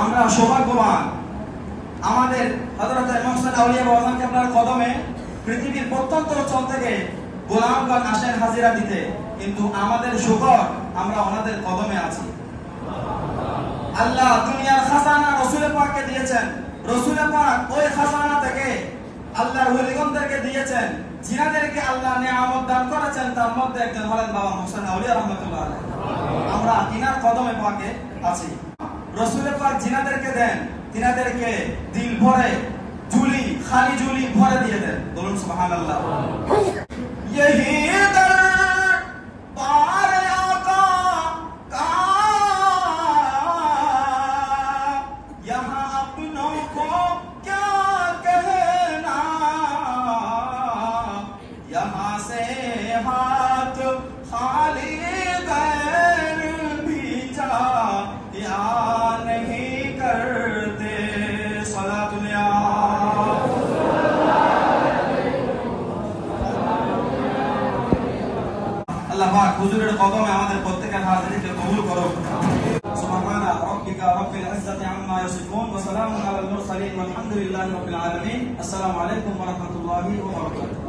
আমরা সৌভাগ্যবান, আমাদের হযরত ইমাম হুসাইন আউলিয়া বাবা কেবলার কদমে পৃথিবীর প্রত্যন্ত অঞ্চল থেকে গোলামগণ আসেন হাজিরা দিতে, কিন্তু আমাদের শুকর আমরা ওনাদের কদমে আছি। আল্লাহ দুনিয়ার খাজানা রাসূল পাককে দিয়েছেন, রাসূল পাক ওই খাজানা থেকে আল্লাহর ওলিগণদেরকে দিয়েছেন, জিনাদেরকে আল্লাহ নিয়ামত দান করেছেন, তার মধ্যে একজন হলেন বাবা হুসাইন আউলিয়া রাহমাতুল্লাহ আলাইহি। আমরা ইনার কদমে পাকে আছি। রাসূল পাক জিনাদেরকে দেন, তিনাদেরকে দিল ভরে ঝুলি, খালি ঝুলি ভরে দিয়ে দেন। বলুন সুবহানাল্লাহ। यही दर पार आका का, यहाँ अपनों को क्या कहना, यहाँ से हाथ खाली गैर भी जा या नहीं करते। सलातुल्लाह আল্লাহ পাক হুজুরের কদমে আমাদের প্রত্যেকের হাজিরিকে কবুল করুন। সুবহানা রাব্বিকা রাব্বিল ইজ্জাতি আম্মা ইয়াসিফুন ওয়া সালামুন আলাল মুরসালিন ওয়ালহামদুলিল্লাহি রাব্বিল আলামিন। আসসালামু আলাইকুম ওয়া রাহমাতুল্লাহি ওয়া বারাকাতুহু।